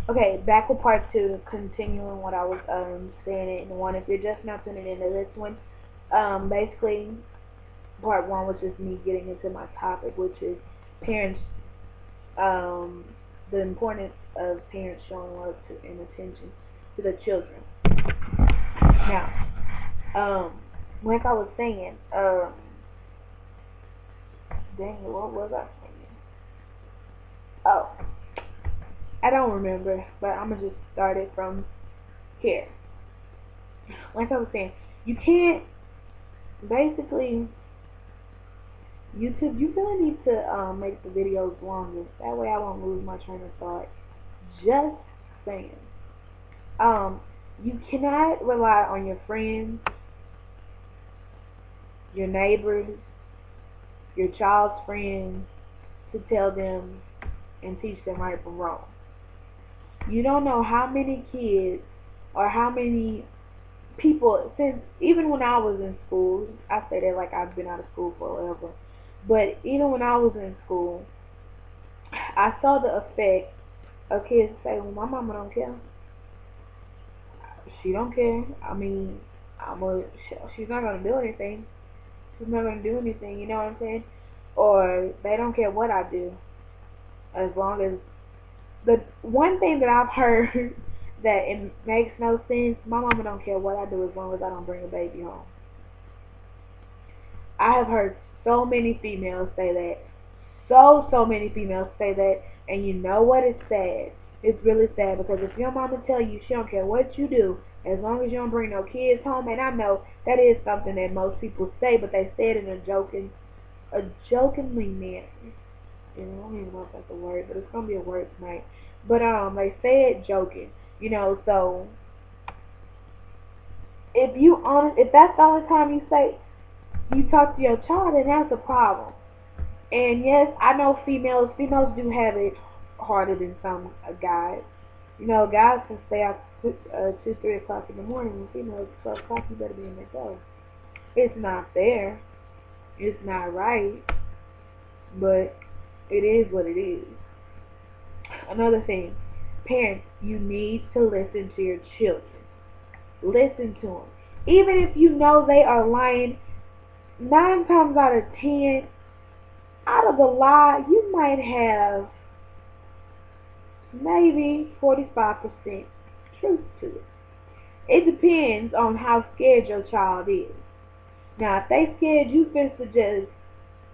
Okay, back with part two, continuing what I was saying in one. If you're just now tuning into this one, basically part one was just me getting into my topic, which is parents, um, the importance of parents showing love to and attention to the children. Now, um, like I was saying, dang it, what was I saying? Oh, I don't remember, but I'm gonna just start it from here. Like I was saying, you can't basically YouTube. You really need to make the videos longer. That way, I won't lose my train of thought. Just saying. Um, you cannot rely on your friends, your neighbors, your child's friends to tell them and teach them right from wrong. You don't know how many kids or how many people, since even when I was in school, I say that like I've been out of school forever, but even when I was in school, I saw the effect of kids say, "Well, my mama don't care. She don't care. I mean, she's not gonna do anything. She's not gonna do anything. You know what I'm saying? Or they don't care what I do, as long as the one thing that I've heard that it makes no sense. My mama don't care what I do as long as I don't bring a baby home. I have heard so many females say that. So many females say that, and you know what? It's sad. It's really sad because if your mama tell you she don't care what you do, as long as you don't bring no kids home, and I know that is something that most people say, but they say it in a jokingly manner. And I don't even know if that's a word, but it's gonna be a word tonight. But they say it joking, So if that's the only time you talk to your child, then that's a problem. And yes, I know females do have it harder than some guys. Guys can stay out 2, 3 o'clock in the morning, and females 12 o'clock. You better be in there go. It's not fair. It's not right, but it is what it is. Another thing, parents, you need to listen to your children. Listen to them, even if you know they are lying. 9 times out of 10, out of the lie, you might have maybe 45% truth to it. It depends on how scared your child is. Now, if they scared you finna just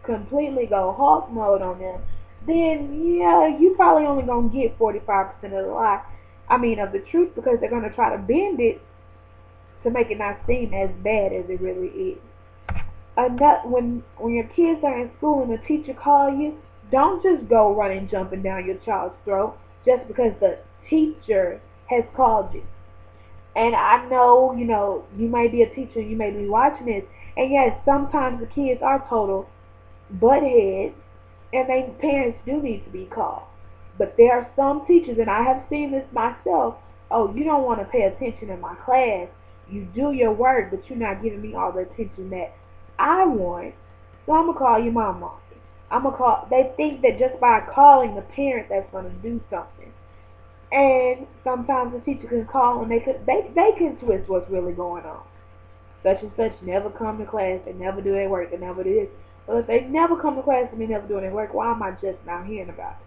completely go Hulk mode on them, then yeah, you probably only gonna get 45% of the lie. I mean, of the truth, because they're gonna try to bend it to make it not seem as bad as it really is. When your kids are in school and the teacher call you, don't just go running jumping down your child's throat just because the teacher has called you. And I know, you may be a teacher, you may be watching this, and yes, sometimes the kids are total buttheads, and they parents do need to be called. But there are some teachers, and I have seen this myself. Oh, you don't want to pay attention in my class. You do your work, but you're not giving me all the attention that I want. So I'm gonna call your mama. I'm gonna call. They think that just by calling the parent, that's gonna do something. And sometimes the teacher can call and they can twist what's really going on. Such and such never come to class, they never do their work, they never do this. Well, if they never come to class and they never do their work, why am I just not hearing about it?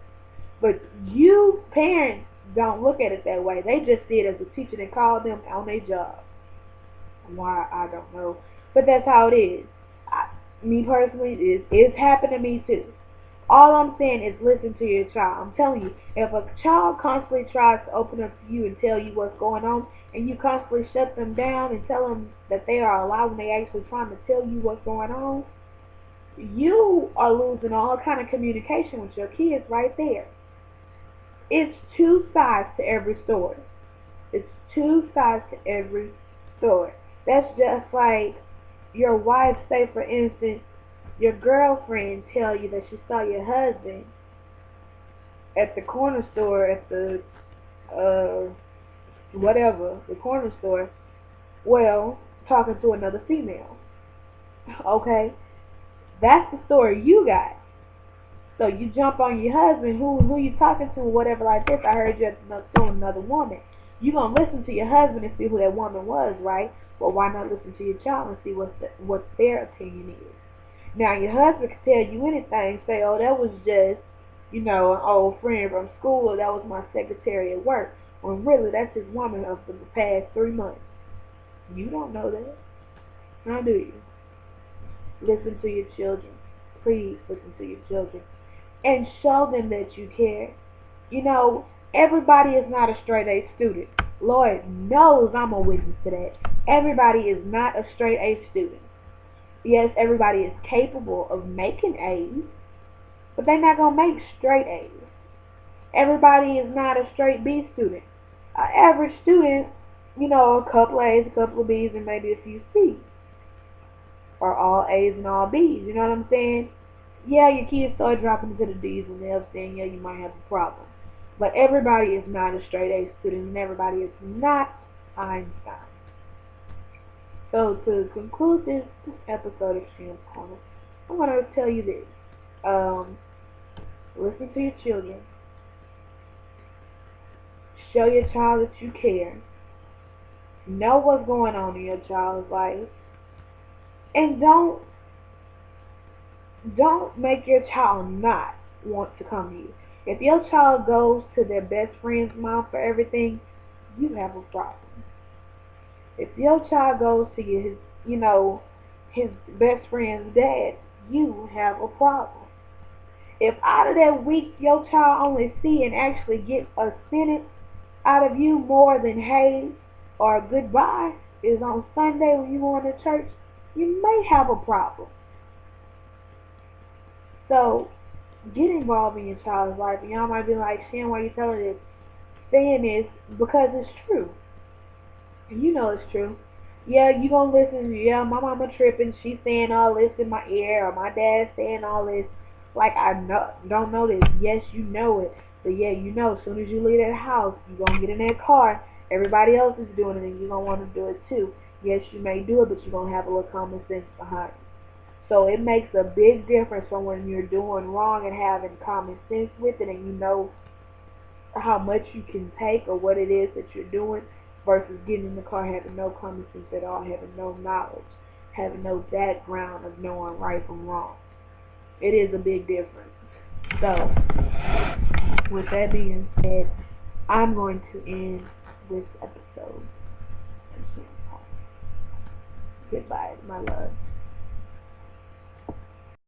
But you parents don't look at it that way. They just see it as a teacher that called them on their job. Why, I don't know. But that's how it is. Me personally, it's happened to me too. All I'm saying is listen to your child. I'm telling you, if a child constantly tries to open up to you and tell you what's going on, and you constantly shut them down and tell them that they are a lie when they actually trying to tell you what's going on, you are losing all kind of communication with your kids right there. It's two sides to every story. It's two sides to every story. That's just like your wife, say for instance, your girlfriend tell you that she saw your husband at the corner store at the uh whatever, the corner store, well, talking to another female. Okay? That's the story you got. So you jump on your husband, who you talking to, or whatever like this. I heard you doing another woman. You gonna listen to your husband and see who that woman was, right? Well, why not listen to your child and see what their opinion is? Now your husband can tell you anything, say, oh, that was just, an old friend from school, or that was my secretary at work. When really that's his woman of the past 3 months. You don't know that. How do you? Listen to your children. Please listen to your children. And show them that you care. You know, everybody is not a straight A student. Lord knows I'm a witness to that. Everybody is not a straight A student. Yes, everybody is capable of making A's, but they're not going to make straight A's. Everybody is not a straight B student. An average student, a couple of A's, a couple of B's, and maybe a few C's. Or all A's and all B's, you know what I'm saying? Yeah, your kids start dropping into the D's and F's, then yeah, you might have a problem. But everybody is not a straight A student, and everybody is not Einstein. So to conclude this episode of Sham'ss Corner, I'm going to tell you this. Listen to your children. Show your child that you care. Know what's going on in your child's life. And don't make your child not want to come to you. If your child goes to their best friend's mom for everything, you have a problem. If your child goes to his best friend's dad, you have a problem. If out of that week your child only see and actually get a sentence out of you more than hey or goodbye is on Sunday when you go to church, you may have a problem. So get involved in your child's life. And y'all might be like, Shan, why you telling this? Saying this because it's true. And you know it's true. Yeah, you gonna listen. Yeah, my mama tripping. She's saying all this in my ear, or my dad saying all this. Like I don't know this. Yes, you know it. But yeah, as soon as you leave that house, you gonna get in that car. Everybody else is doing it, and you gonna want to do it too. Yes, you may do it, but you're gonna have a little common sense behind it. So it makes a big difference from when you're doing wrong and having common sense with it, and you know how much you can take or what it is that you're doing versus getting in the car having no common sense at all, having no knowledge, having no background of knowing right from wrong. It is a big difference. So, with that being said, I'm going to end this episode. Goodbye, my love.